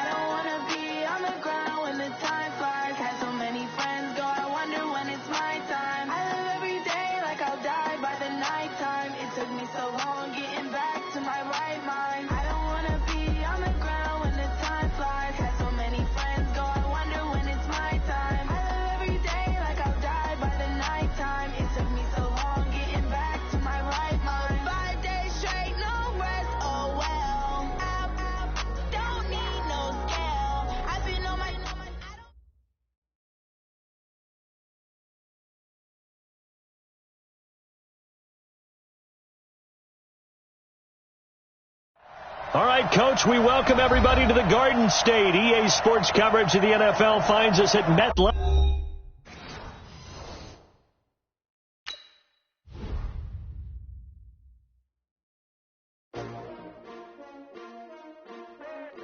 don't wanna be on the ground when the time flies. Had so many friends go, I wonder when it's my time. I live every day like I'll die by the nighttime. It took me so long getting back to my right mind. I don't wanna be on the ground when the time flies. Had so many friends go, I wonder when it's my time. I live every day like I'll die by the nighttime. It took me so long getting back to my right mind. 5 days straight, no rest, oh well. Don't need no scale. I've been on my All right, Coach, we welcome everybody to the Garden State. EA Sports coverage of the NFL finds us at MetLife.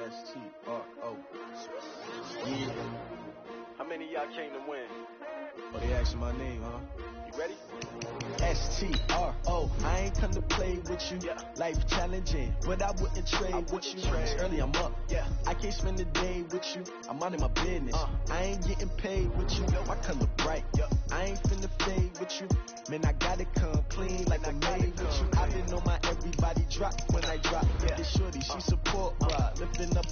S-T-R-O. Yeah. How many of y'all came to win? Oh, they asking my name, huh? You ready? S-T-R-O. I ain't come to play with you. Yeah. Life challenging, but I wouldn't trade with you. It's early, I'm up. Yeah. I can't spend the day with you. I'm minding my business. I ain't getting paid with you. My color bright. Yeah. I ain't finna fade with you. Man, I gotta come clean like I'm made with you. I've been on my everybody drop when I drop. Yeah. This shorty, she support ride. Lifting up.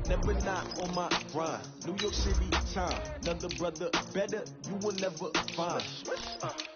Never not on my grind. New York City time. Another brother better, you will never find.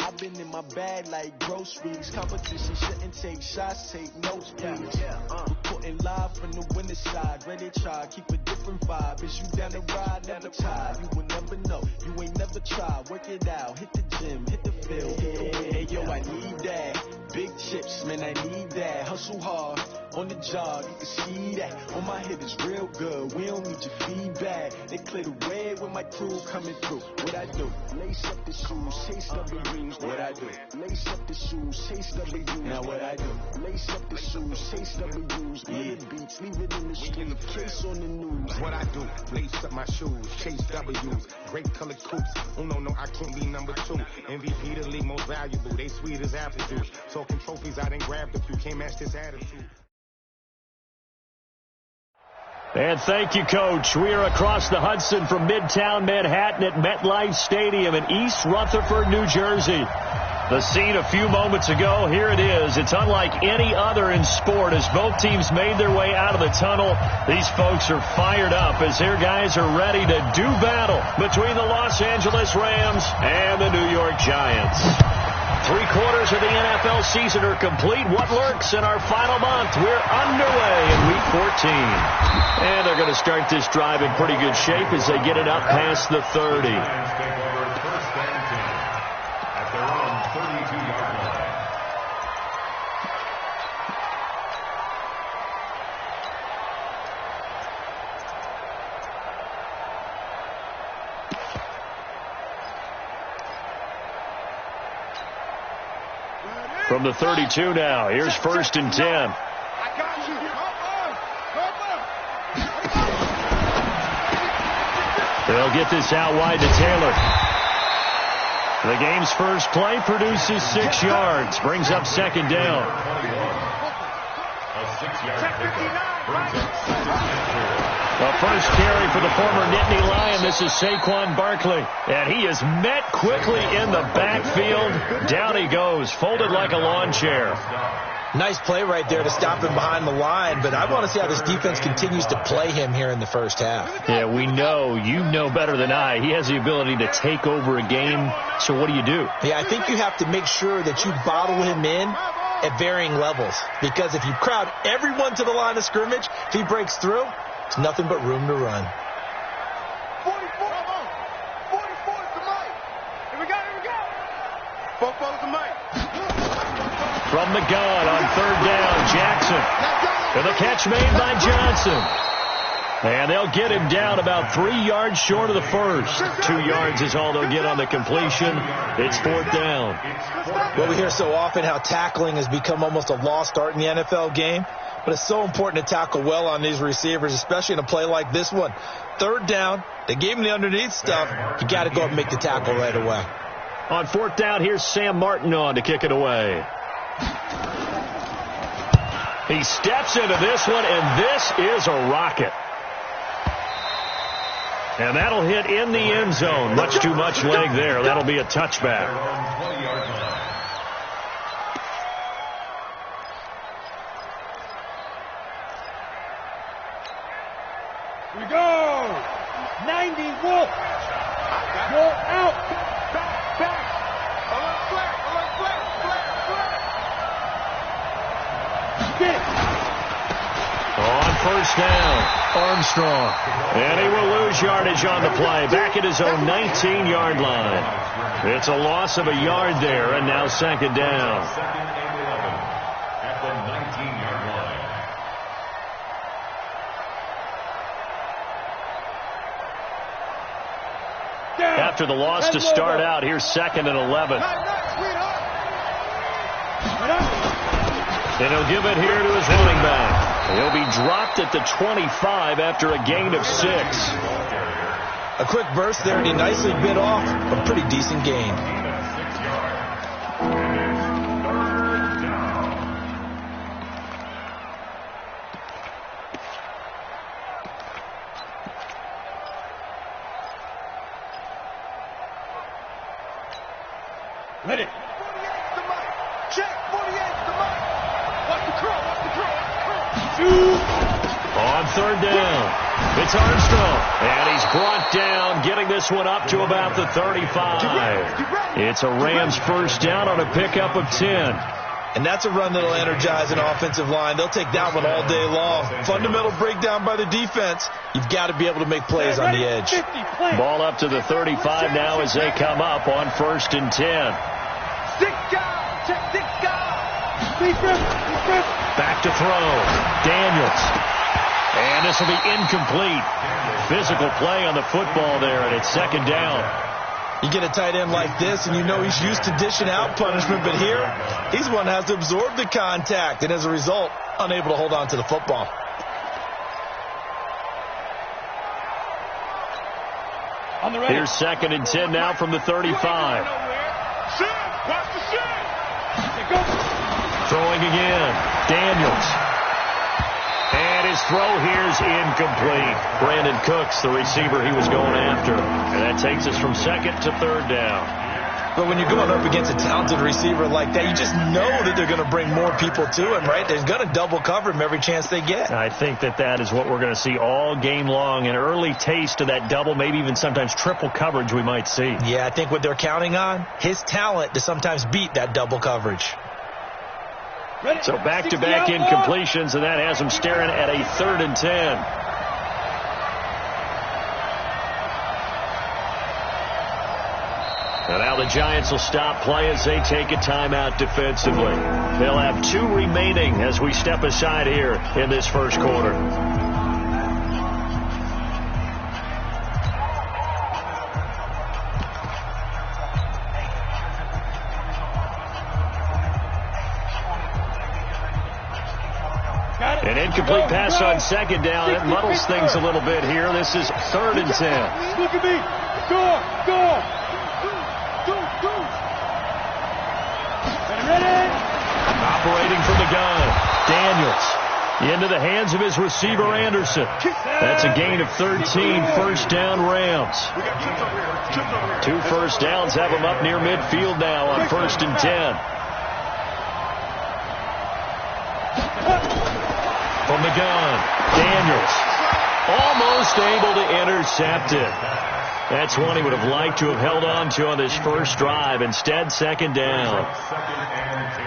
I've been in my bag like groceries. Competition shouldn't take shots, take notes, please. Reporting live from the winning side. Ready to try, keep a different vibe. Is you down the ride, never tired. You will never know, you ain't never tried. Work it out, hit the gym, hit the field, hit the wind. Hey, yo, I need that. Big chips, man, I need that. Hustle hard, on the job, you can see that. On my head is real good, we don't need your feedback. They clear the way when my crew coming through. What I do? Lace up the shoes, chase W's. What I do? Lace up the shoes, chase W's. Now what I do? Lace up the shoes, chase W's. Million beats, leave it in the street, case on the news. What I do? Lace up my shoes, chase W's. Great colored coops. Oh no, I can't be number 2. MVP the league most valuable. They sweet as apple juice. Talking trophies, I didn't grab the few. Can't match this attitude. And thank you, Coach. We are across the Hudson from Midtown Manhattan at MetLife Stadium in East Rutherford, New Jersey. The scene a few moments ago, here it is. It's unlike any other in sport as both teams made their way out of the tunnel. These folks are fired up as their guys are ready to do battle between the Los Angeles Rams and the New York Giants. 3/4 of the NFL season are complete. What lurks in our final month? We're underway in Week 14. And they're going to start this drive in pretty good shape as they get it up past the 30. From the 32 now, here's 1st and 10. They'll get this out wide to Taylor. The game's first play produces 6 yards, brings up 2nd down. The first carry for the former Nittany Lion. This is Saquon Barkley. And he is met quickly in the backfield. Down he goes, folded like a lawn chair. Nice play right there to stop him behind the line, but I want to see how this defense continues to play him here in the first half. Yeah, we know, you know better than I, he has the ability to take over a game, so what do you do? Yeah, I think you have to make sure that you bottle him in at varying levels, because if you crowd everyone to the line of scrimmage, if he breaks through, it's nothing but room to run. 44 is the mic. Here we go. 44 is the mic. From the gun on 3rd down, Jackson. And the catch made by Johnson. And they'll get him down about 3 yards short of the first. 2 yards is all they'll get on the completion. It's 4th down. Well, we hear so often how tackling has become almost a lost art in the NFL game. But it's so important to tackle well on these receivers, especially in a play like this one. 3rd down, they gave him the underneath stuff. You got to go up and make the tackle right away. On 4th down, here's Sam Martin on to kick it away. He steps into this one, and this is a rocket. And that'll hit in the end zone. Much too much leg there. That'll be a touchback. Here we go. 90 Wolf. You're out. Back. Alert flat. On first down, Armstrong. And he will lose yardage on the play. Back at his own 19-yard line. It's a loss of a yard there, and now second down. At the 19-yard line. After the loss to start out, here's second and 11. And he'll give it here to his running back. He'll be dropped at the 25 after a gain of 6. A quick burst there, and he nicely bit off a pretty decent gain. Ready. 48's the mic. Check. 48's the mic. Watch the curl. On third down, it's Armstrong. And he's brought down, getting this one up to about the 35. It's a Rams first down on a pickup of 10. And that's a run that'll energize an offensive line. They'll take that one all day long. Fundamental breakdown by the defense. You've got to be able to make plays on the edge. Ball up to the 35 now as they come up on first and 10. 6 guys. Check 6 guys. Back to throw. Daniels. And this will be incomplete. Physical play on the football there, and it's second down. You get a tight end like this, and you know he's used to dishing out punishment, but here, he's one that has to absorb the contact, and as a result, unable to hold on to the football. Here's second and 10 now from the 35. Throwing again. Daniels. And his throw here's incomplete. Brandon Cooks, the receiver he was going after. And that takes us from second to third down. But when you're going up against a talented receiver like that, you just know that they're going to bring more people to him, right? They're going to double cover him every chance they get. I think that is what we're going to see all game long. An early taste of that double, maybe even sometimes triple coverage we might see. Yeah, I think what they're counting on, his talent to sometimes beat that double coverage. So back-to-back incompletions, and that has him staring at a third and 10. And now the Giants will stop play as they take a timeout defensively. They'll have 2 remaining as we step aside here in this first quarter. An incomplete pass on second down. It muddles things a little bit here. This is third and 10. Look at me. Go. Ready. Operating from the gun. Daniels into the hands of his receiver, Anderson. That's a gain of 13. First down, Rams. 2 first downs have them up near midfield now on first and 10. From the gun, Daniels almost able to intercept it. That's one he would have liked to have held on to on this first drive. Instead, second down.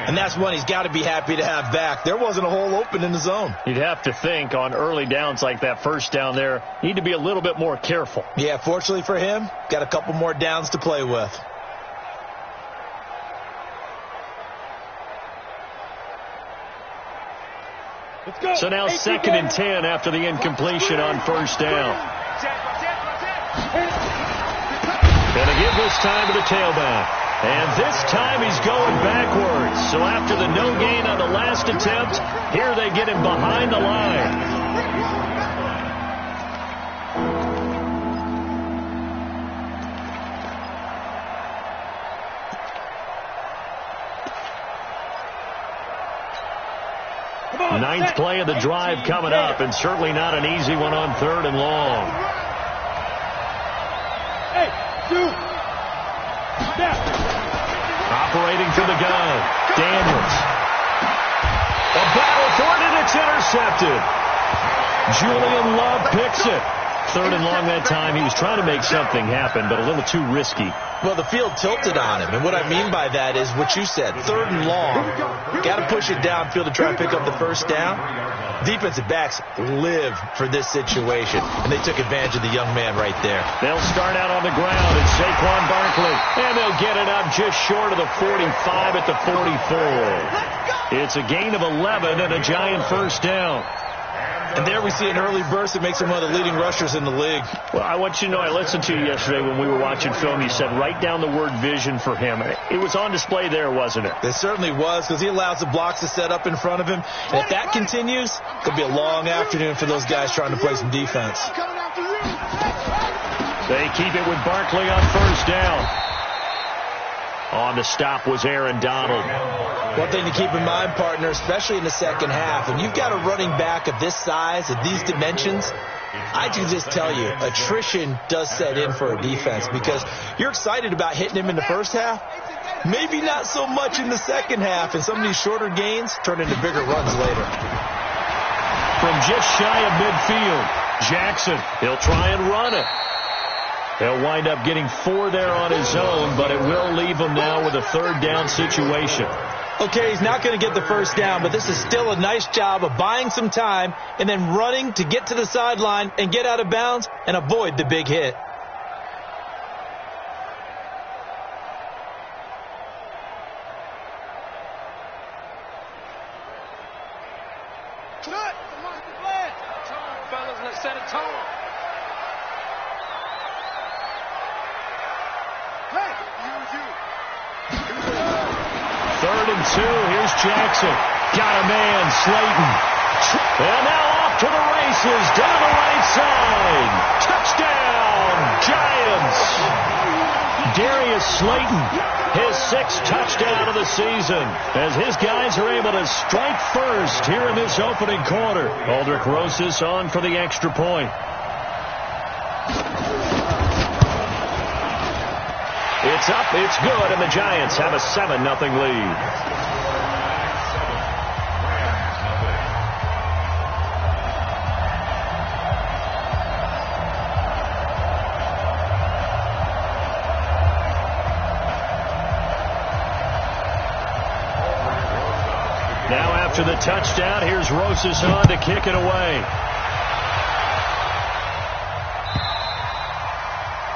And that's one he's got to be happy to have back. There wasn't a hole open in the zone. You'd have to think on early downs like that first down there, need to be a little bit more careful. Yeah, fortunately for him, got a couple more downs to play with. So now second and 10 after the incompletion on first down. And they give this time to the tailback. And this time he's going backwards. So after the no gain on the last attempt, here they get him behind the line. Ninth play of the drive coming up, and certainly not an easy one on third and long. Hey, two. Step. Operating from the gun. Daniels. A battle for it, and it's intercepted. Julian Love picks it. 3rd and long that time. He was trying to make something happen, but a little too risky. Well, the field tilted on him, and what I mean by that is what you said, 3rd and long. Got to push it downfield to try and pick up the first down. Defensive backs live for this situation, and they took advantage of the young man right there. They'll start out on the ground. It's Saquon Barkley, and they'll get it up just short of the 45 at the 44. It's a gain of 11 and a Giant first down. And there we see an early burst that makes him one of the leading rushers in the league. Well, I want you to know, I listened to you yesterday when we were watching film. You said write down the word vision for him. It was on display there, wasn't it? It certainly was, because he allows the blocks to set up in front of him. And if that continues, it'll be a long afternoon for those guys trying to play some defense. They keep it with Barkley on first down. On the stop was Aaron Donald. One thing to keep in mind, partner, especially in the second half, when you've got a running back of this size, of these dimensions, I can just tell you, attrition does set in for a defense, because you're excited about hitting him in the first half, maybe not so much in the second half, and some of these shorter gains turn into bigger runs later. From just shy of midfield, Jackson, he'll try and run it. He'll wind up getting 4 there on his own, but it will leave him now with a 3rd down situation. Okay, he's not going to get the first down, but this is still a nice job of buying some time and then running to get to the sideline and get out of bounds and avoid the big hit. Cut! Fellas, let's set a tone. Hey, you. 3rd and 2. Here's Jackson. Got a man, Slayton. And now off to the races down the right side. Touchdown, Giants. Darius Slayton, his 6th touchdown of the season, as his guys are able to strike first here in this opening quarter. Aldrich Rosas on for the extra point. It's up, it's good, and the Giants have a 7-0 lead. Now after the touchdown, here's Rosas on to kick it away.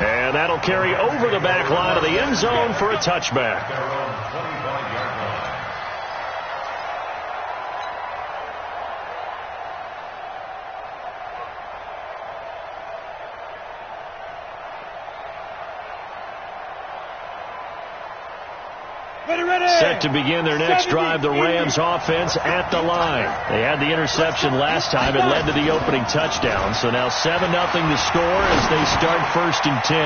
And that'll carry over the back line of the end zone for a touchback. Set to begin their next drive, the Rams offense at the line. They had the interception last time. It led to the opening touchdown. So now 7-0 to score as they start 1st and 10.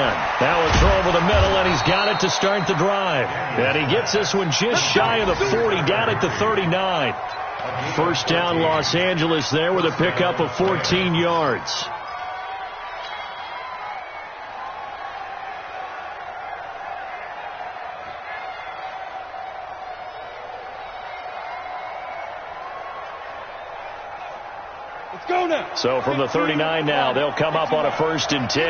Now a throw over the middle, and he's got it to start the drive. And he gets this one just shy of the 40, down at the 39. First down, Los Angeles there with a pickup of 14 yards. So from the 39 now, they'll come up on a 1st and 10.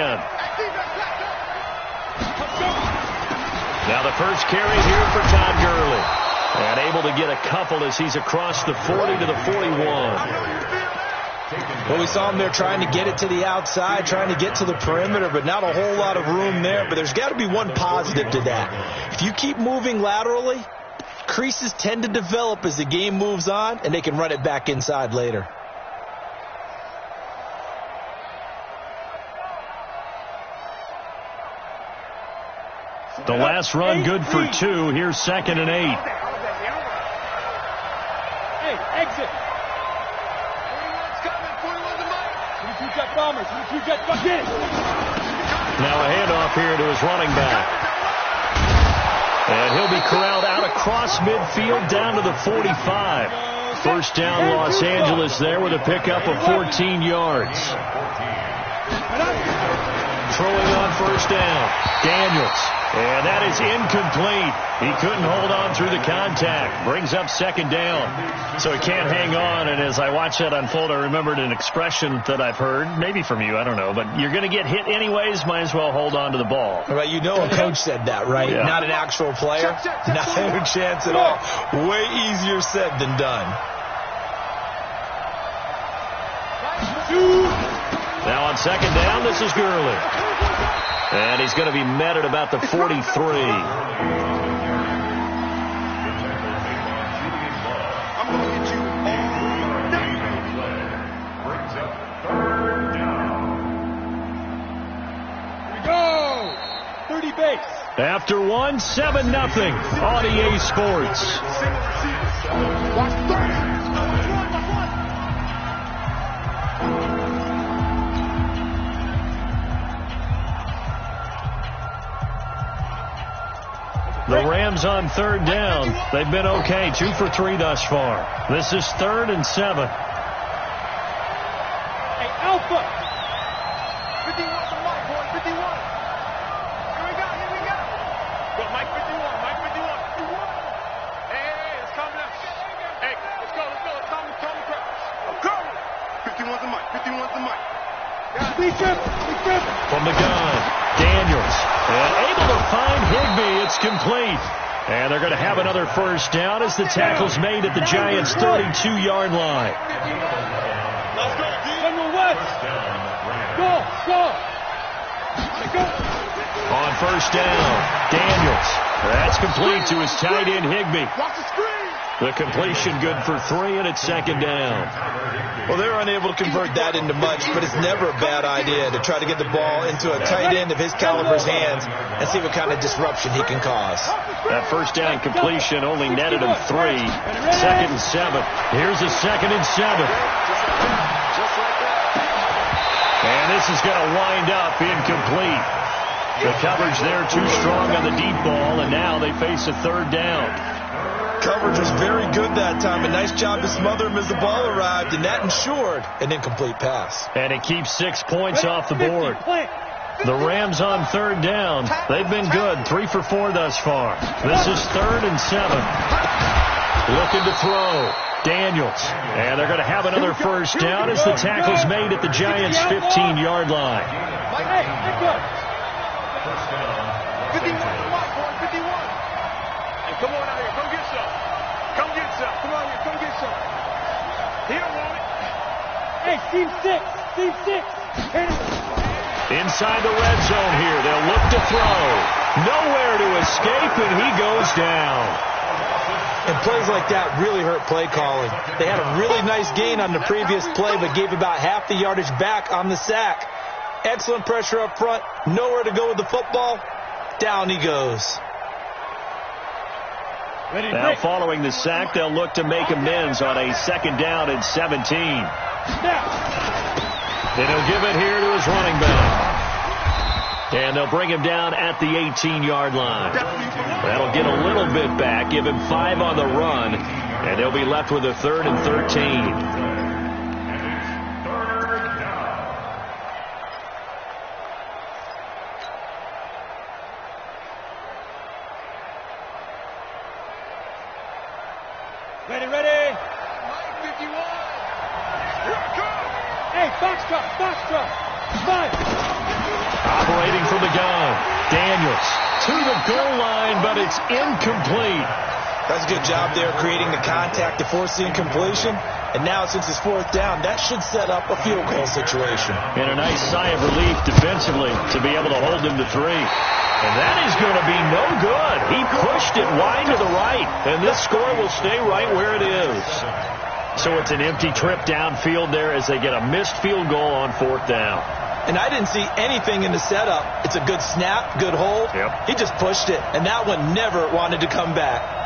Now the first carry here for Todd Gurley. And able to get a couple as he's across the 40 to the 41. Well, we saw him there trying to get it to the outside, trying to get to the perimeter, but not a whole lot of room there. But there's got to be one positive to that. If you keep moving laterally, creases tend to develop as the game moves on, and they can run it back inside later. The last run good for 2. Here's 2nd and 8. Hey, exit. 41's the mic. 22 jet bombers. 22 jet bombers. Now a handoff here to his running back. And he'll be corralled out across midfield down to the 45. First down, Los Angeles there with a pickup of 14 yards. throwing on first down. Daniels. And that is incomplete. He couldn't hold on through the contact. Brings up second down. So he can't hang on. And as I watched that unfold, I remembered an expression that I've heard, maybe from you, I don't know. But you're going to get hit anyways, might as well hold on to the ball. Right, you know a coach said that, right? Yeah. Not an actual player. Not a chance at all. Way easier said than done. Now on second down, this is Gurley. And he's going to be met at about the 43. I'm going to get you all day. Brings up third down. Here we go. 30 base. After 1, 7-0 on EA Sports. Watch 30. The Rams on third down. They've been okay. 2 for 3 thus far. This is 3rd and 7. Hey, Alpha. 51 to Mike, boy. 51. Here we go. Go, Mike 51. Mike 51. Hey, it's coming up. Hey, let's go. It's coming. I'm coming. 51 to Mike. 51 to Mike. Be careful. From the gun, Daniels. And able to find Higbee. It's complete. And they're going to have another first down as the tackle's made at the Giants' 32-yard line. Let's go, D. Go. On first down, Daniels. That's complete to his tight end, Higbee. Watch the screen. The completion good for 3, and it's second down. Well, they're unable to convert that into much, but it's never a bad idea to try to get the ball into a tight end of his caliber's hands and see what kind of disruption he can cause. That first down completion only netted him 3. 2nd and 7. Here's a 2nd and 7. And this is going to wind up incomplete. The coverage there too strong on the deep ball, and now they face a third down. Coverage was very good that time. A nice job to smother him as the ball arrived, and that ensured an incomplete pass. And it keeps 6 points off the board. The Rams on third down. They've been good. 3 for 4 thus far. This is 3rd and 7. Looking to throw. Daniels. And they're going to have another first down as the tackle's made at the Giants' 15-yard line. 51 to Mike, boy. 51. Hey, come on out here. Come get some. Come on here. Come get some. He don't want it. Hey, team 6. Inside the red zone here. They'll look to throw. Nowhere to escape, and he goes down. And plays like that really hurt play calling. They had a really nice gain on the previous play, but gave about half the yardage back on the sack. Excellent pressure up front. Nowhere to go with the football. Down he goes. Now following the sack, they'll look to make amends on a 2nd down and 17. And he'll give it here to his running back. And they'll bring him down at the 18-yard line. That'll get a little bit back, give him 5 on the run, and they'll be left with a 3rd and 13. Ready. Mike 51. Here it comes. Hey, Foxtrot. Operating from the gun. Daniels to the goal line, but it's incomplete. That's a good job there creating the contact to force the incompletion. And now since it's 4th down, that should set up a field goal situation. And a nice sigh of relief defensively to be able to hold him to 3. And that is going to be no good. He pushed it wide to the right, and this score will stay right where it is. So it's an empty trip downfield there as they get a missed field goal on 4th down. And I didn't see anything in the setup. It's a good snap, good hold. Yep. He just pushed it, and that one never wanted to come back.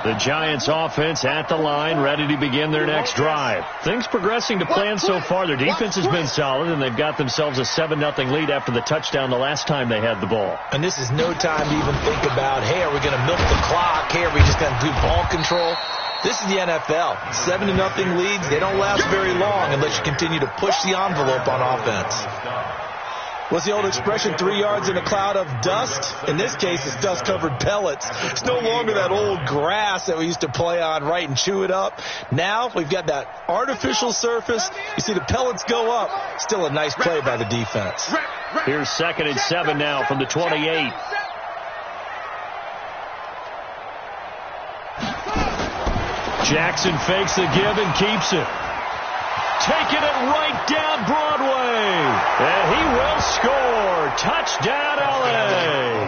The Giants offense at the line, ready to begin their next drive. Things progressing to plan so far. Their defense has been solid, and they've got themselves a 7-0 lead after the touchdown the last time they had the ball. And this is no time to even think about, hey, are we going to milk the clock? Hey, are we just going to do ball control? This is the NFL. 7-0 leads, they don't last very long unless you continue to push the envelope on offense. What's the old expression, 3 yards in a cloud of dust? In this case, it's dust-covered pellets. It's no longer that old grass that we used to play on, right, and chew it up. Now we've got that artificial surface. You see the pellets go up. Still a nice play by the defense. Here's 2nd and 7 now from the 28. Jackson fakes the give and keeps it. Taking it right down Broadway. And he will score. Touchdown, L.A.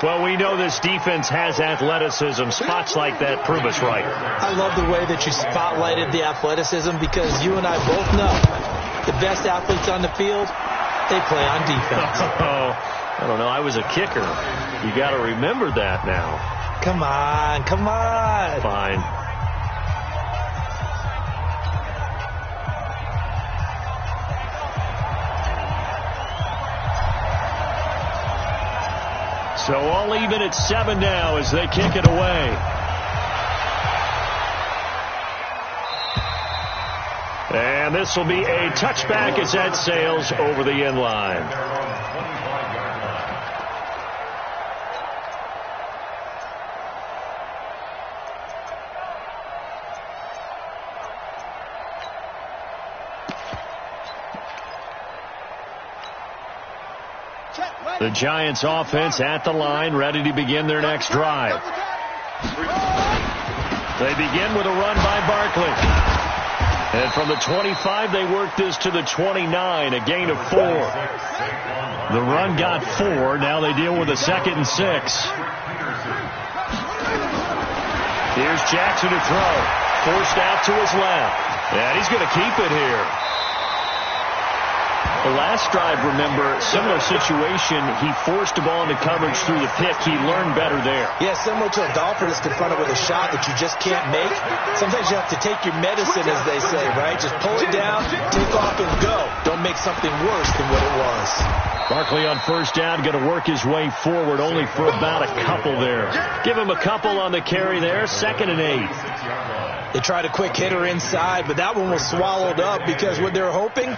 Well, we know this defense has athleticism. Spots like that prove us right. I love the way that you spotlighted the athleticism because you and I both know the best athletes on the field, they play on defense. Oh, I don't know. I was a kicker. You got to remember that now. Come on, come on. Fine. So all even at 7 now as they kick it away. And this will be a touchback as that sails over the end line. The Giants offense at the line, ready to begin their next drive. They begin with a run by Barkley. And from the 25, they work this to the 29, a gain of 4. The run got 4. Now they deal with a 2nd and 6. Here's Jackson to throw. Forced out to his left. And he's going to keep it here. The last drive, remember, similar situation. He forced the ball into coverage through the pick. He learned better there. Yeah, similar to a golfer that's confronted with a shot that you just can't make. Sometimes you have to take your medicine, as they say, right? Just pull it down, take off, and go. Don't make something worse than what it was. Barkley on first down, going to work his way forward, only for about a couple there. Give him a couple on the carry there, 2nd and 8. They tried a quick hitter inside, but that one was swallowed up because what they're hoping,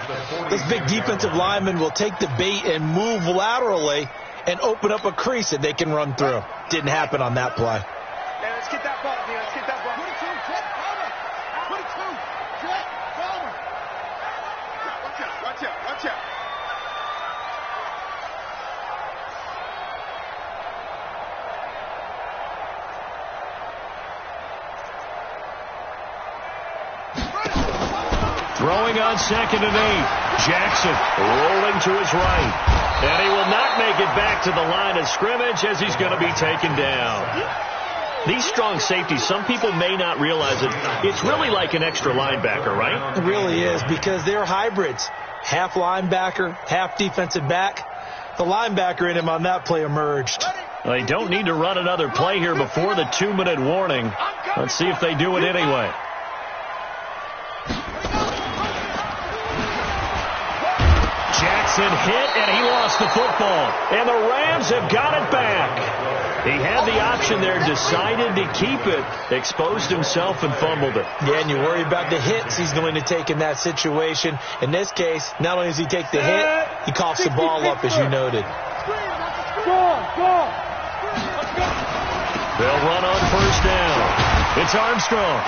this big defensive lineman will take the bait and move laterally and open up a crease that they can run through. Didn't happen on that play. Yeah, let's get that ball, man. Let's get that ball. 22, Jet Palmer. 22, Jet Palmer. Watch out, watch out, watch out. Throwing on 2nd and 8. Jackson rolling to his right. And he will not make it back to the line of scrimmage as he's going to be taken down. These strong safeties, some people may not realize it. It's really like an extra linebacker, right? It really is because they're hybrids. Half linebacker, half defensive back. The linebacker in him on that play emerged. They don't need to run another play here before the 2-minute warning. Let's see if they do it anyway. Jackson hit, and he lost the football. And the Rams have got it back. He had the option there, decided to keep it, exposed himself and fumbled it. Yeah, and you worry about the hits he's going to take in that situation. In this case, not only does he take the hit, he coughs the ball up, as you noted. They'll run on first down. It's Armstrong.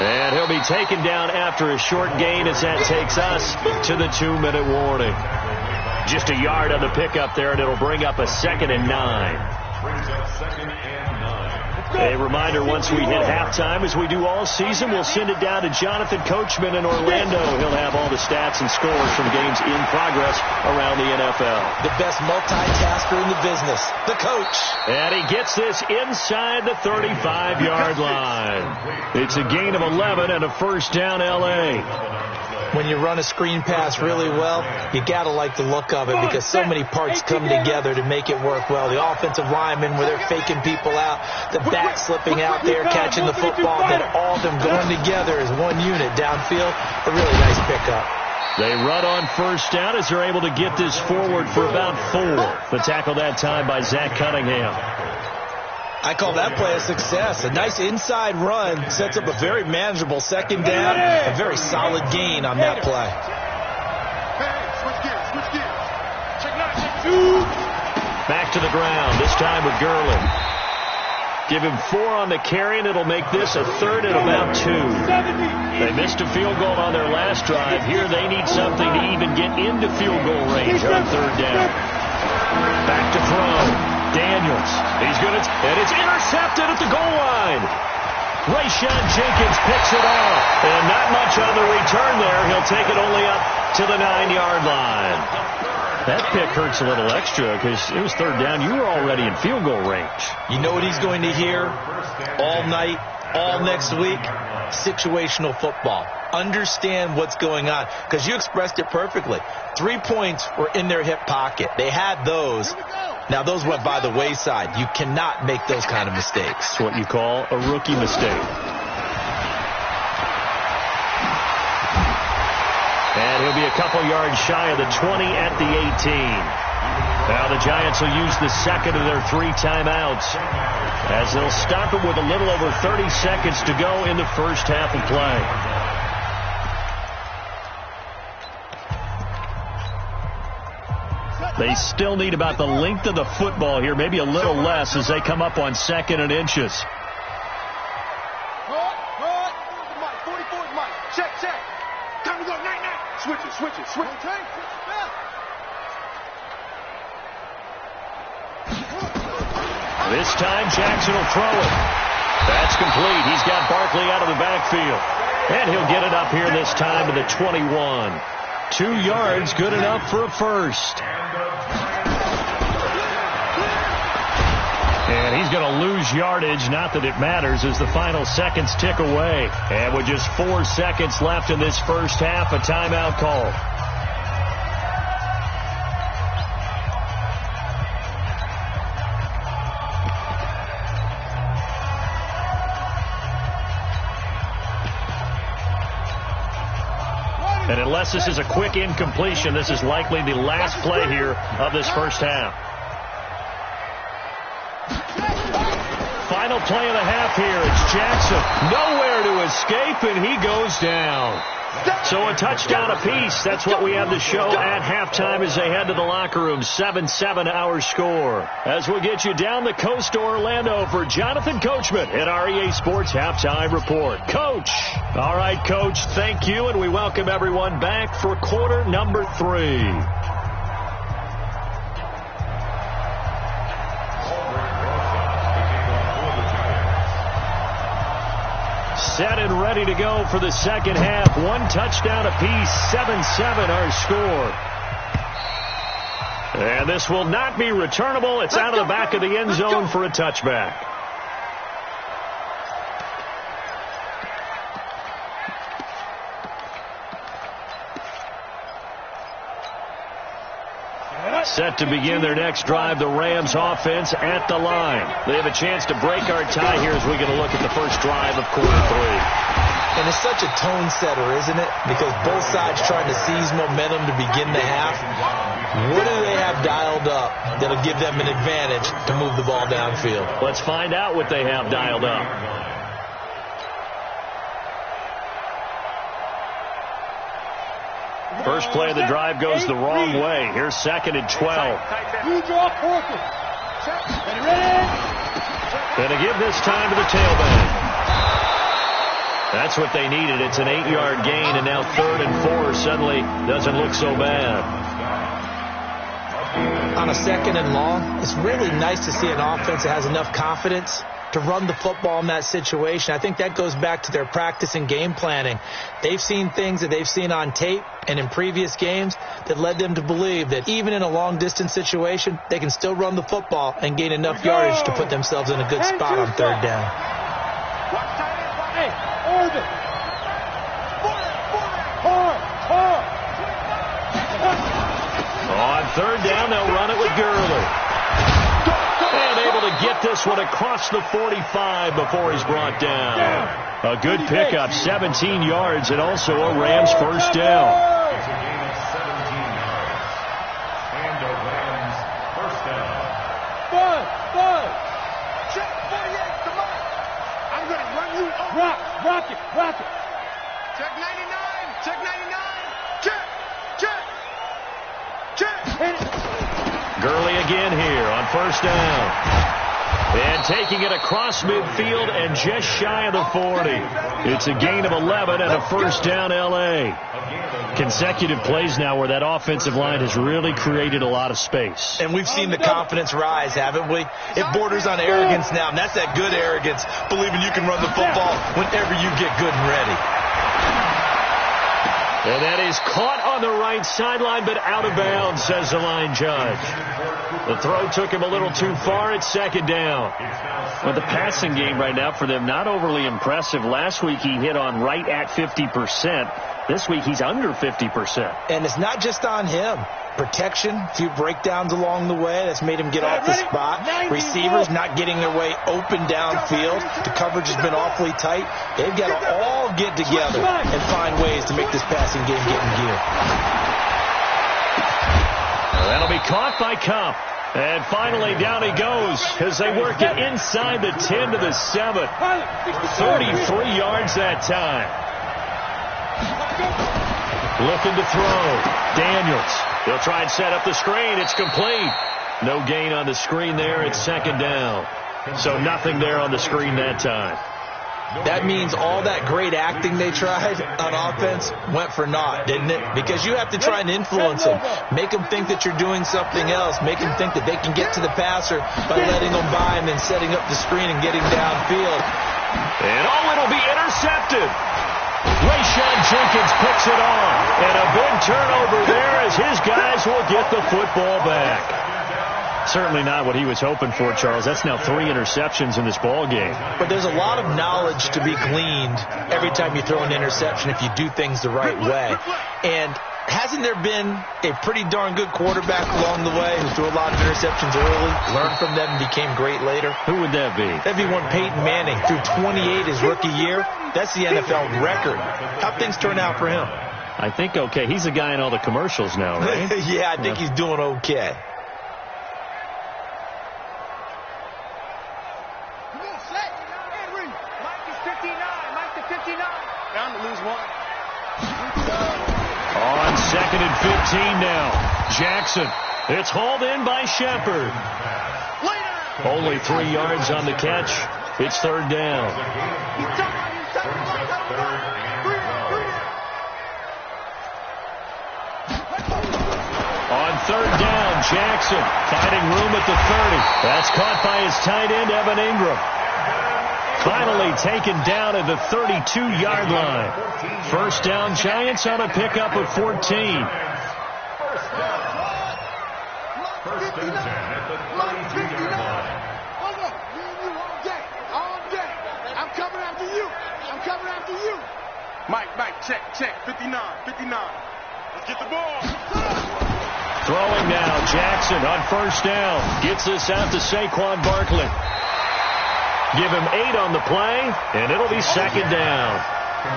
And he'll be taken down after a short gain as that takes us to the 2-minute warning. Just a yard on the pickup there, and it'll bring up a 2nd and 9. A reminder, once we hit halftime, as we do all season, we'll send it down to Jonathan Coachman in Orlando. He'll have all the stats and scores from games in progress around the NFL. The best multitasker in the business, the coach. And he gets this inside the 35-yard line. It's a gain of 11 and a first down, L.A. When you run a screen pass really well, you got to like the look of it because so many parts come together to make it work well. The offensive linemen, where they're faking people out, the back slipping out there, catching the football, then all of them going together as one unit downfield. A really nice pickup. They run on first down as they're able to get this forward for about 4. The tackle that time by Zach Cunningham. I call that play a success. A nice inside run sets up a very manageable 2nd down. A very solid gain on that play. Back to the ground, this time with Gurley. Give him 4 on the carry, and it'll make this a 3rd and about 2. They missed a field goal on their last drive. Here they need something to even get into field goal range on 3rd down. Back to throw. Daniels. He's good, and it's intercepted at the goal line. Rayshawn Jenkins picks it off, and not much on the return there. He'll take it only up to the 9-yard line. That pick hurts a little extra because it was 3rd down. You were already in field goal range. You know what he's going to hear all night, all next week? Situational football. Understand what's going on, because you expressed it perfectly. 3 points were in their hip pocket. They had those. Now, those went by the wayside. You cannot make those kind of mistakes. It's what you call a rookie mistake. And he'll be a couple yards shy of the 20 at the 18. Now the Giants will use the second of their 3 timeouts as they'll stop it with a little over 30 seconds to go in the first half of play. They still need about the length of the football here, maybe a little less as they come up on 2nd and inches. Check. Time to go, night. Switch it. This time Jackson will throw it. That's complete. He's got Barkley out of the backfield. And he'll get it up here this time to the 21. 2 yards, good enough for a first. And he's going to lose yardage, not that it matters, as the final seconds tick away. And with just 4 seconds left in this first half, a timeout call. And unless this is a quick incompletion, this is likely the last play here of this first half. Final play of the half here. It's Jackson. Nowhere to escape, and he goes down. So a touchdown apiece. That's what we have to show at halftime as they head to the locker room. 7-7 our score. As we'll get you down the coast to Orlando for Jonathan Coachman at our EA Sports Halftime Report. Coach. All right, Coach, thank you, and we welcome everyone back for quarter number 3. Set and ready to go for the second half. 1 touchdown apiece, 7-7 our score. And this will not be returnable. It's out of the back of the end zone for a touchback. Set to begin their next drive, the Rams offense at the line. They have a chance to break our tie here as we get a look at the first drive of quarter 3. And it's such a tone setter, isn't it? Because both sides trying to seize momentum to begin the half. What do they have dialed up that'll give them an advantage to move the ball downfield? Let's find out what they have dialed up. First play of the drive goes the wrong way. Here's 2nd and 12. Going to give this time to the tailback. That's what they needed. It's an 8-yard gain, and now 3rd and 4 suddenly doesn't look so bad. On a 2nd and long, it's really nice to see an offense that has enough confidence to run the football in that situation. I think that goes back to their practice and game planning. They've seen things that they've seen on tape and in previous games that led them to believe that even in a long-distance situation, they can still run the football and gain enough yardage to put themselves in a good spot on 3rd down. On 3rd down, they'll run it with Gurley. And able to get this one across the 45 before he's brought down. A good pickup, 17 yards, and also a Rams first down. It's a gain of 17 yards. And a Rams first down. Bud. Check 48, come on. I'm going to run you over. Rock it. Check 99. Check. again here on first down. And taking it across midfield and just shy of the 40. It's a gain of 11 and a first down L.A. Consecutive plays now where that offensive line has really created a lot of space. And we've seen the confidence rise, haven't we? It borders on arrogance now, and that's that good arrogance, believing you can run the football whenever you get good and ready. And that is caught on the right sideline, but out of bounds, says the line judge. The throw took him a little too far. It's second down. Well, the passing game right now for them, not overly impressive. Last week he hit on right at 50%. This week he's under 50%. And it's not just on him. Protection, a few breakdowns along the way. That's made him get off the spot. Receivers not getting their way open downfield. The coverage has been awfully tight. They've got to all get together and find ways to make this passing game get in gear. That'll be caught by Kupp. And finally down he goes as they work it inside the 10 to the 7. 33 yards that time. Looking to throw. Daniels. He'll try and set up the screen. It's complete. No gain on the screen there. It's second down. So nothing there on the screen that time. That means all that great acting they tried on offense went for naught, didn't it? Because you have to try and influence them. Make them think that you're doing something else. Make them think that they can get to the passer by letting them by and then setting up the screen and getting downfield. And it'll be intercepted. Rayshawn Jenkins picks it off. And a big turnover there as his guys will get the football back. Certainly not what he was hoping for, Charles. That's now 3 interceptions in this ball game. But there's a lot of knowledge to be gleaned every time you throw an interception if you do things the right way. And hasn't there been a pretty darn good quarterback along the way who threw a lot of interceptions early, learned from them, and became great later? Who would that be? That'd be one Peyton Manning. Threw 28 his rookie year. That's the NFL record. How'd things turn out for him? I think okay. He's the guy in all the commercials now, right? Yeah, I think he's doing okay. On 2nd and 15 now. Jackson. It's hauled in by Shepard. Only 3 yards on the catch. It's third down. On third down, Jackson finding room at the 30. That's caught by his tight end, Evan Ingram. Finally taken down at the 32-yard line. First down, Giants on a pickup of 14. First and 10 at the 32-yard line. I'm coming after you. I'm coming after you. Mike, check. 59. Let's get the ball. Throwing now, Jackson on first down. Gets this out to Saquon Barkley. Give him 8 on the play, and it'll be second down.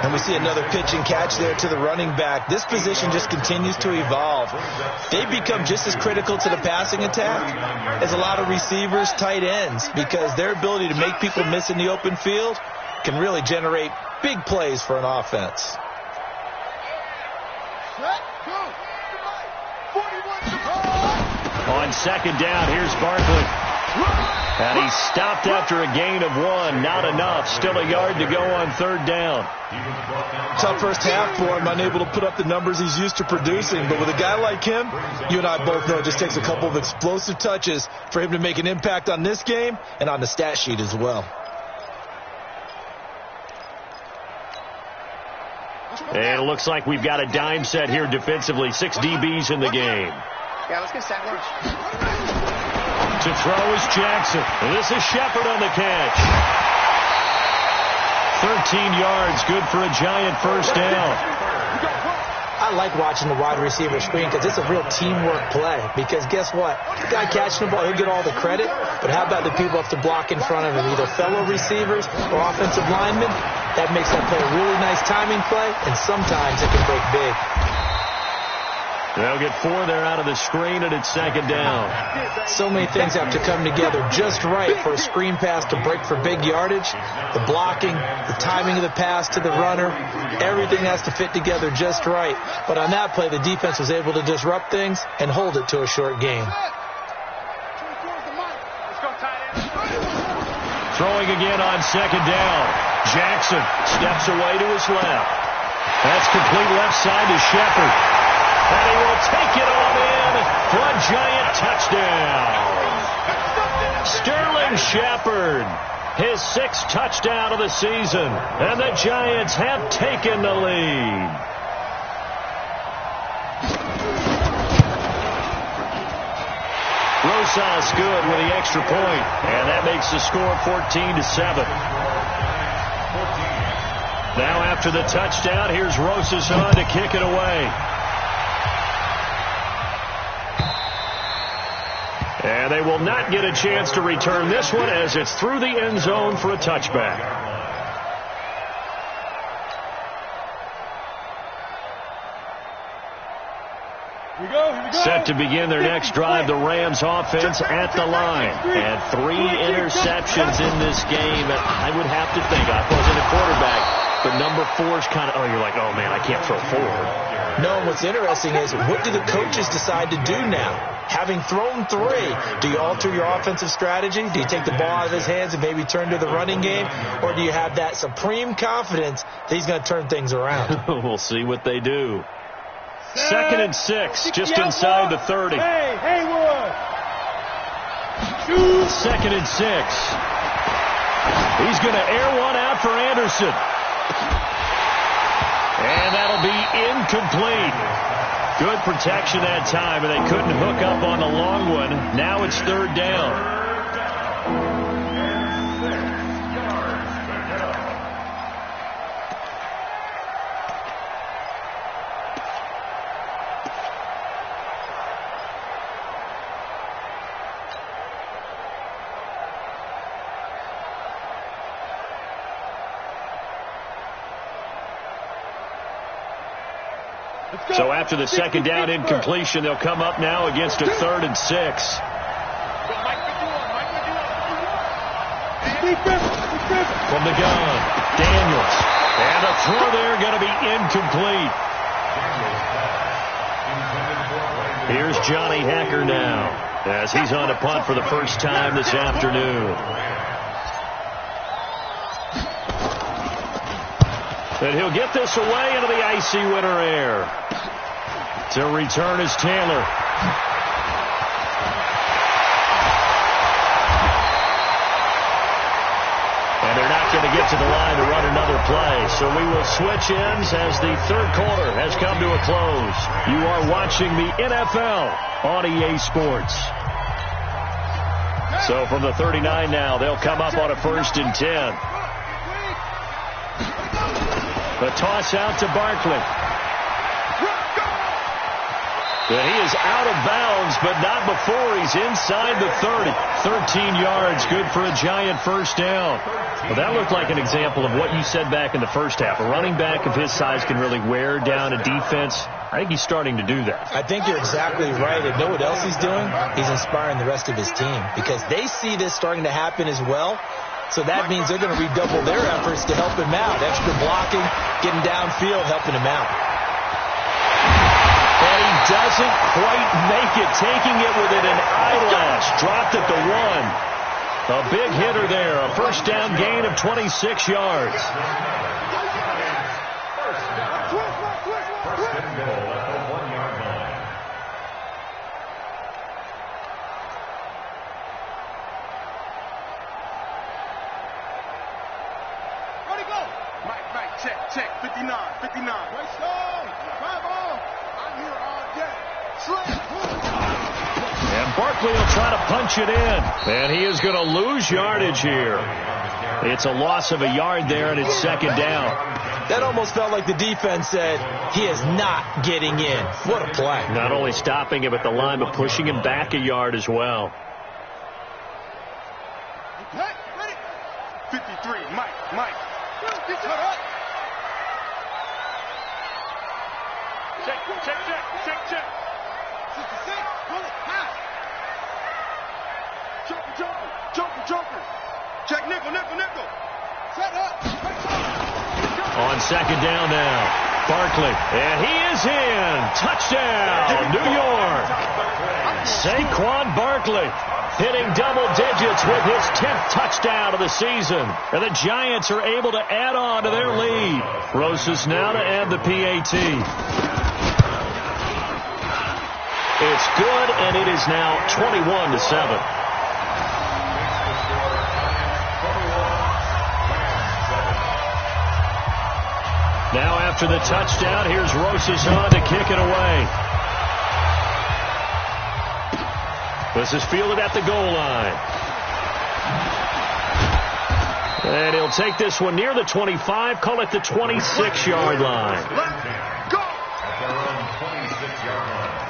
And we see another pitch and catch there to the running back. This position just continues to evolve. They become just as critical to the passing attack as a lot of receivers, tight ends, because their ability to make people miss in the open field can really generate big plays for an offense. On second down, here's Barkley. And he's stopped after a gain of 1. Not enough. Still a yard to go on third down. Tough first half for him. Unable to put up the numbers he's used to producing. But with a guy like him, you and I both know it just takes a couple of explosive touches for him to make an impact on this game and on the stat sheet as well. And it looks like we've got a dime set here defensively. 6 DBs in the game. Yeah, let's get set one. To throw is Jackson. And this is Shepard on the catch. 13 yards, good for a Giant first down. I like watching the wide receiver screen because it's a real teamwork play. Because guess what? The guy catching the ball, he'll get all the credit. But how about the people have to block in front of him, either fellow receivers or offensive linemen? That makes that play a really nice timing play, and sometimes it can break big. They'll get 4 there out of the screen, and it's second down. So many things have to come together just right for a screen pass to break for big yardage. The blocking, the timing of the pass to the runner, everything has to fit together just right. But on that play, the defense was able to disrupt things and hold it to a short gain. Throwing again on second down. Jackson steps away to his left. That's complete left side to Shepard. And he will take it all in for a Giant touchdown. Sterling Shepard, his 6th touchdown of the season. And the Giants have taken the lead. Rosas good with the extra point, and that makes the score 14-7. Now after the touchdown, here's Rosas on to kick it away. And they will not get a chance to return this one as it's through the end zone for a touchback. Set to begin their next drive, the Rams offense at the line. And 3 interceptions in this game. I would have to think, I wasn't a quarterback, but number 4 is kind of, you're like, oh man, I can't throw 4. No, and what's interesting is, what do the coaches decide to do now? Having thrown 3, do you alter your offensive strategy? Do you take the ball out of his hands and maybe turn to the running game? Or do you have that supreme confidence that he's going to turn things around? We'll see what they do. 2nd and 6, just inside the 30. Hey, Haywood. 2nd and 6. He's going to air one out for Anderson. And that'll be incomplete. Good protection that time, and they couldn't hook up on the long one. Now it's 3rd down. So after the 2nd down incompletion, they'll come up now against a 3rd and 6. From the gun, Daniels. And a throw there going to be incomplete. Here's Johnny Hacker now as he's on a punt for the first time this afternoon. And he'll get this away into the icy winter air. To return is Taylor. And they're not going to get to the line to run another play. So we will switch ends as the 3rd quarter has come to a close. You are watching the NFL on EA Sports. So from the 39 now, they'll come up on a 1st and 10. The toss out to Barkley. And he is out of bounds, but not before he's inside the 30. 13 yards, good for a Giant first down. Well, that looked like an example of what you said back in the first half. A running back of his size can really wear down a defense. I think he's starting to do that. I think you're exactly right. And know what else he's doing? He's inspiring the rest of his team because they see this starting to happen as well. So that means they're going to redouble their efforts to help him out. Extra blocking, getting downfield, helping him out. And he doesn't quite make it, taking it within an eyelash. Dropped at the 1. A big hitter there. A first down gain of 26 yards. First and goal at the 1-yard line. Ready, go. Mike, check. 59. Right side. Drive on. I'm here all day. And Barkley will try to punch it in. And he is going to lose yardage here. It's a loss of a yard there, and it's 2nd down. That almost felt like the defense said, he is not getting in. What a play. Not only stopping him at the line, but pushing him back a yard as well. Hey, ready? 53, Mike. Get your head. Check. 66, pull it, pass. Joker. Check, nickel. Set up. On 2nd down now, Barkley. And he is in. Touchdown, New York. Saquon Barkley. hitting double digits with his 10th touchdown of the season. And the Giants are able to add on to their lead. Rosas now to add the PAT. It's good, and it is now 21-7. Now after the touchdown, here's Rosas on to kick it away. This is fielded at the goal line. And he'll take this one near the 25, call it the 26-yard line. Let's go! At their own 26-yard line.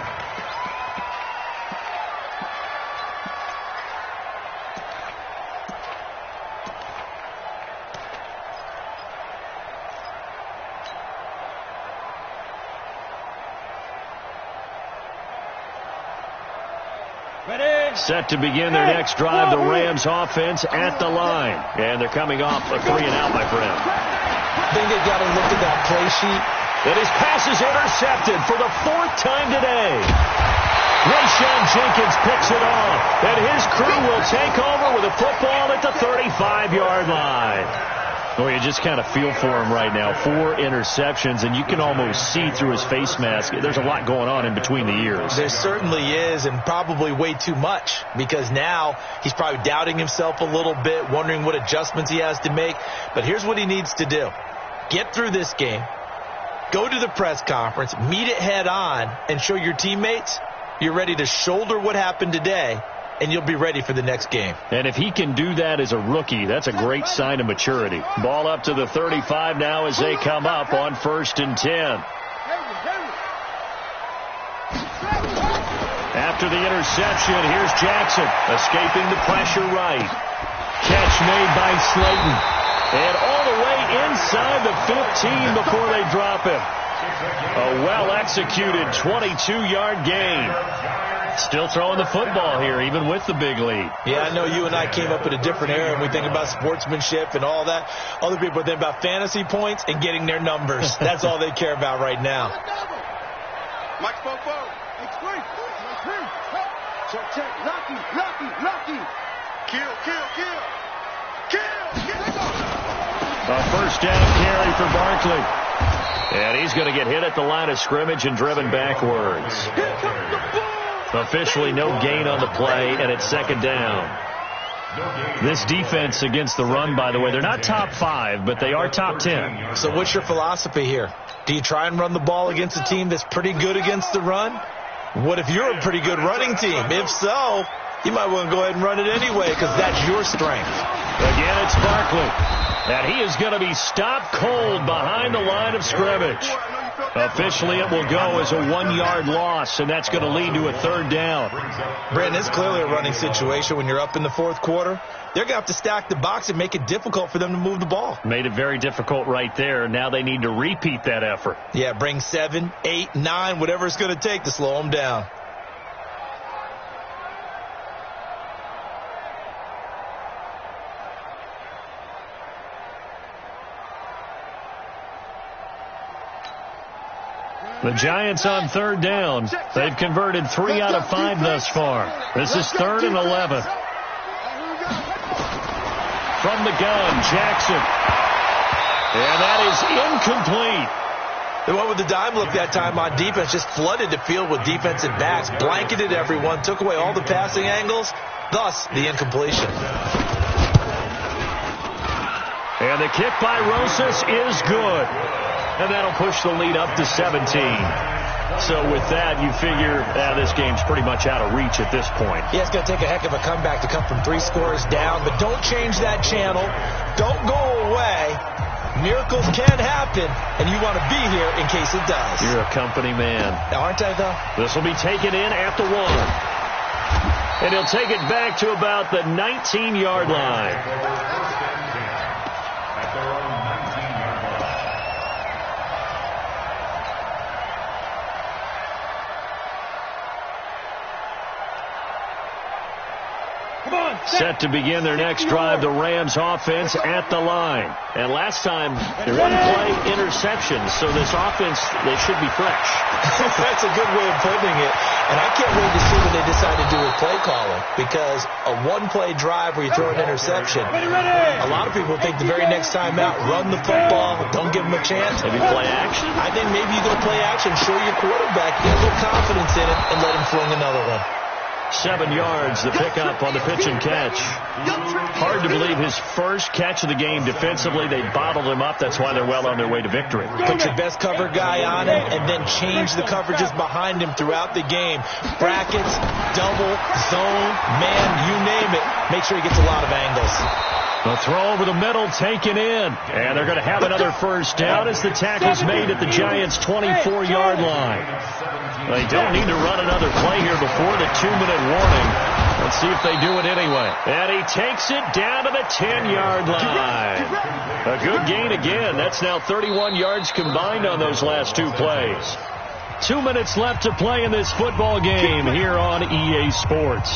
Set to begin their next drive, the Rams offense at the line. And they're coming off a 3-and-out, my friend. I think they got to look at that play sheet. And his pass is intercepted for the 4th time today. Rayshawn Jenkins picks it off, and his crew will take over with a football at the 35-yard line. Well, you just kind of feel for him right now. 4 interceptions, and you can almost see through his face mask. There's a lot going on in between the ears. There certainly is, and probably way too much, because now he's probably doubting himself a little bit, wondering what adjustments he has to make. But here's what he needs to do. Get through this game, go to the press conference, meet it head on, and show your teammates you're ready to shoulder what happened today, and you'll be ready for the next game. And if he can do that as a rookie, that's a great sign of maturity. Ball up to the 35 now as they come up on 1st and 10. After the interception, here's Jackson escaping the pressure right. Catch made by Slayton. And all the way inside the 15 before they drop him. A well-executed 22-yard gain. Still throwing the football here, even with the big lead. Yeah, I know you and I came up in a different era, and we think about sportsmanship and all that. Other people think about fantasy points and getting their numbers. That's all they care about right now. Mike Fofo. Check. Lucky. Kill. A 1st down carry for Barkley. And he's going to get hit at the line of scrimmage and driven backwards. Officially no gain on the play, and it's 2nd down. This defense against the run, by the way, they're not top 5, but they are top 10. So what's your philosophy here? Do you try and run the ball against a team that's pretty good against the run? What if you're a pretty good running team? If so, you might want to go ahead and run it anyway, because that's your strength. Again, it's Barkley. And he is going to be stopped cold behind the line of scrimmage. Officially, it will go as a 1-yard loss, and that's going to lead to a 3rd down. Brandon, it's clearly a running situation when you're up in the 4th quarter. They're going to have to stack the box and make it difficult for them to move the ball. Made it very difficult right there. Now they need to repeat that effort. Yeah, bring 7, 8, 9, whatever it's going to take to slow them down. The Giants on 3rd down. They've converted 3 out of 5 thus far. This is 3rd and 11. From the gun, Jackson. And that is incomplete. They went with the dime look that time on defense, just flooded the field with defensive backs, blanketed everyone, took away all the passing angles, thus the incompletion. And the kick by Rosas is good. And that'll push the lead up to 17. So with that, you figure this game's pretty much out of reach at this point. Yeah, it's going to take a heck of a comeback to come from 3 scores down, but don't change that channel. Don't go away. Miracles can happen, and you want to be here in case it does. You're a company man. Aren't I, though? This will be taken in at the 1. And he'll take it back to about the 19-yard line. Set to begin their next drive, the Rams offense at the line. And last time, one-play interceptions, so this offense, they should be fresh. That's a good way of putting it. And I can't wait to see what they decide to do with play calling, because a one-play drive where you throw an interception, a lot of people think the very next time out, run the football, don't give them a chance. Maybe play action? I think maybe you go play action, show your quarterback, get a little confidence in it, and let him fling another one. 7 yards, the pickup on the pitch and catch. Hard to believe his first catch of the game defensively. They bottled him up. That's why they're well on their way to victory. Put your best cover guy on him and then change the coverages behind him throughout the game. Brackets, double, zone, man, you name it. Make sure he gets a lot of angles. The throw over the middle taken in. And they're going to have another first down as the tackle's made at the Giants' 24-yard line. They don't need to run another play here before the 2-minute warning. Let's see if they do it anyway. And he takes it down to the 10-yard line. A good gain again. That's now 31 yards combined on those last 2 plays. 2 minutes left to play in this football game here on EA Sports.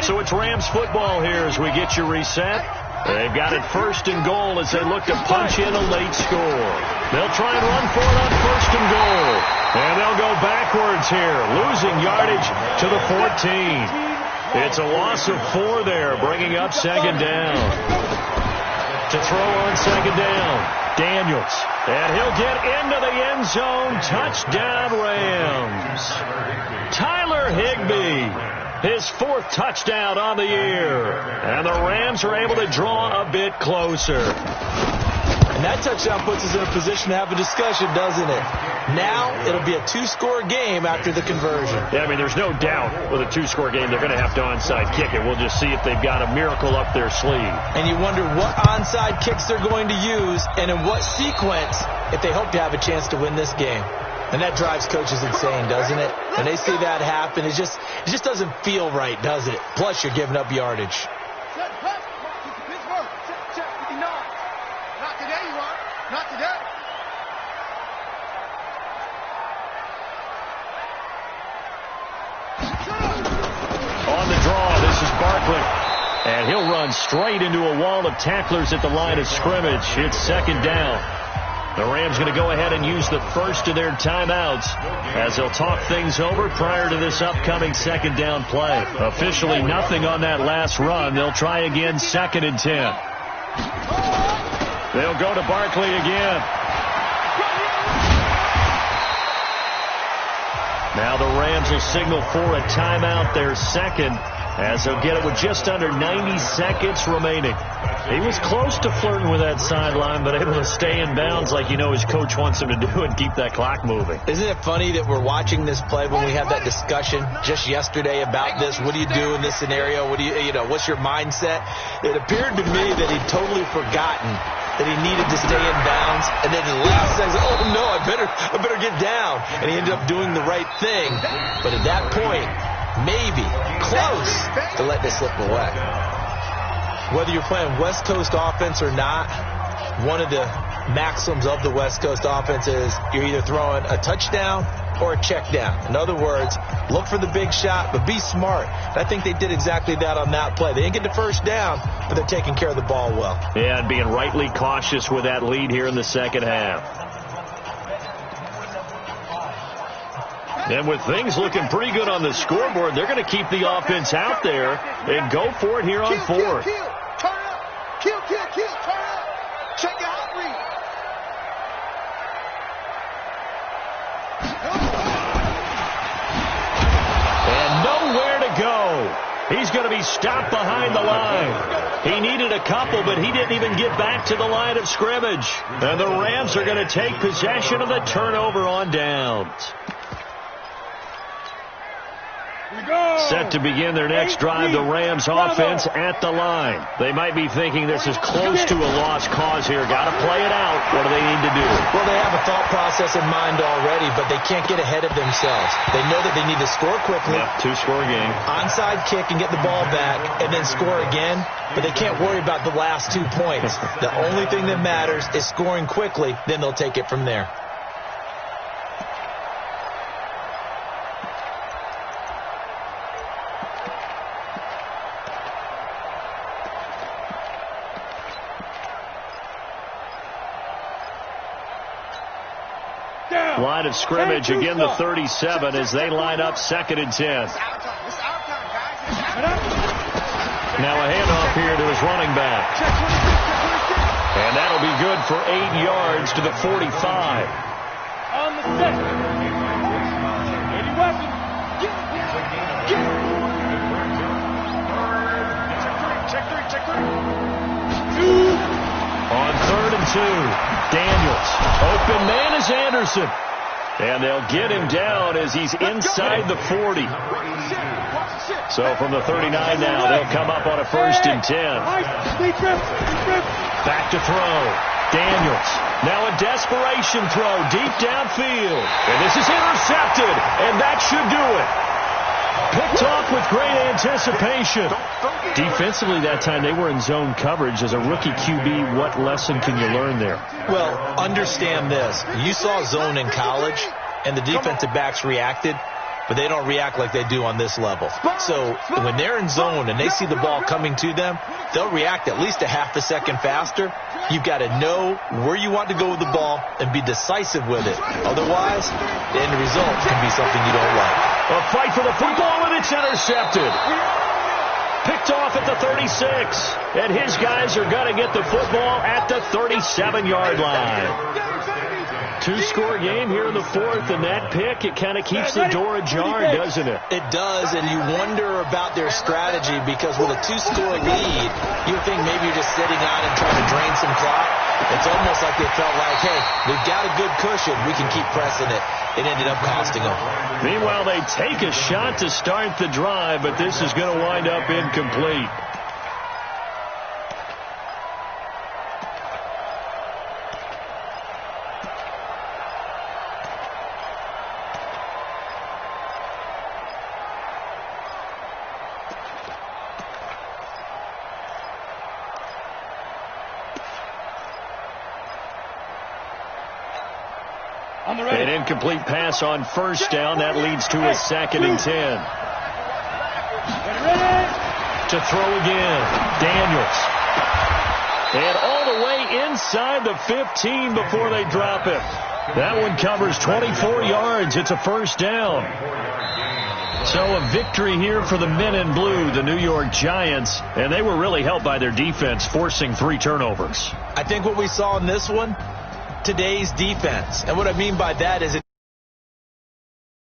So it's Rams football here as we get you reset. They've got it 1st and goal as they look to punch in a late score. They'll try and run for it on 1st and goal. And they'll go backwards here, losing yardage to the 14. It's a loss of 4 there, bringing up 2nd down. To throw on 2nd down, Daniels. And he'll get into the end zone. Touchdown, Rams. Tyler Higbee. His 4th touchdown on the year. And the Rams are able to draw a bit closer. And that touchdown puts us in a position to have a discussion, doesn't it? Now it'll be a 2-score game after the conversion. Yeah, I mean, there's no doubt with a 2-score game they're going to have to onside kick it. We'll just see if they've got a miracle up their sleeve. And you wonder what onside kicks they're going to use and in what sequence if they hope to have a chance to win this game. And that drives coaches insane, doesn't it? When they see that happen, it just doesn't feel right, does it? Plus, you're giving up yardage. Not today, you are. Not today. On the draw, this is Barkley. And he'll run straight into a wall of tacklers at the line of scrimmage. It's 2nd down. The Rams going to go ahead and use the first of their timeouts as they'll talk things over prior to this upcoming 2nd down play. Officially nothing on that last run. They'll try again 2nd and 10. They'll go to Barkley again. Now the Rams will signal for a timeout, their 2nd, as they'll get it with just under 90 seconds remaining. He was close to flirting with that sideline, but able to stay in bounds like you know his coach wants him to do and keep that clock moving. Isn't it funny that we're watching this play when we had that discussion just yesterday about this? What do you do in this scenario? What do you know, what's your mindset? It appeared to me that he'd totally forgotten that he needed to stay in bounds, and then the last second, oh no, I better get down. And he ended up doing the right thing. But at that point, maybe close to let this slip away. Whether you're playing West Coast offense or not, one of the maxims of the West Coast offense is you're either throwing a touchdown or a check down. In other words, look for the big shot, but be smart. And I think they did exactly that on that play. They didn't get the first down, but they're taking care of the ball well. Yeah, and being rightly cautious with that lead here in the 2nd half. And with things looking pretty good on the scoreboard, they're going to keep the offense out there and go for it here on 4th. Turn up. Kill. Turn up. Check your hot read. And nowhere to go. He's going to be stopped behind the line. He needed a couple, but he didn't even get back to the line of scrimmage. And the Rams are going to take possession of the turnover on downs. Set to begin their next drive, the Rams offense at the line. They might be thinking this is close to a lost cause here. Got to play it out. What do they need to do? Well, they have a thought process in mind already, but they can't get ahead of themselves. They know that they need to score quickly. Yep, 2-score game. Onside kick and get the ball back and then score again, but they can't worry about the last 2 points. The only thing that matters is scoring quickly, then they'll take it from there. line of scrimmage. Again, the 37 as they line up 2nd and 10. Now a handoff here to his running back. And that'll be good for 8 yards to the 45. On the set. Ready, weapon. Check three. On 3rd and 2, Daniels. Open man is Anderson. And they'll get him down as he's inside the 40. So from the 39 now, they'll come up on a 1st and 10. Back to throw. Daniels. Now a desperation throw deep downfield. And this is intercepted. And that should do it. Picked off with great anticipation. Defensively that time, they were in zone coverage. As a rookie QB, what lesson can you learn there? Well, understand this. You saw zone in college, and the defensive backs reacted, but they don't react like they do on this level. So when they're in zone and they see the ball coming to them, they'll react at least a half a second faster. You've got to know where you want to go with the ball and be decisive with it. Otherwise, the end result can be something you don't like. A fight for the football, and it's intercepted. Picked off at the 36. And his guys are going to get the football at the 37-yard line. 2-score game here in the 4th, and that pick, it kind of keeps the door ajar, doesn't it? It does, and you wonder about their strategy because with a 2-score lead, you think maybe you're just sitting out and trying to drain some clock. It's almost like they felt like, hey, we've got a good cushion. We can keep pressing it. It ended up costing them. Meanwhile, they take a shot to start the drive, but this is going to wind up incomplete. An incomplete pass on 1st down. That leads to a 2nd and 10. To throw again. Daniels. And all the way inside the 15 before they drop him. That one covers 24 yards. It's a 1st down. So a victory here for the men in blue, the New York Giants. And they were really helped by their defense, forcing 3 turnovers. I think what we saw in this one, today's defense. And what I mean by that is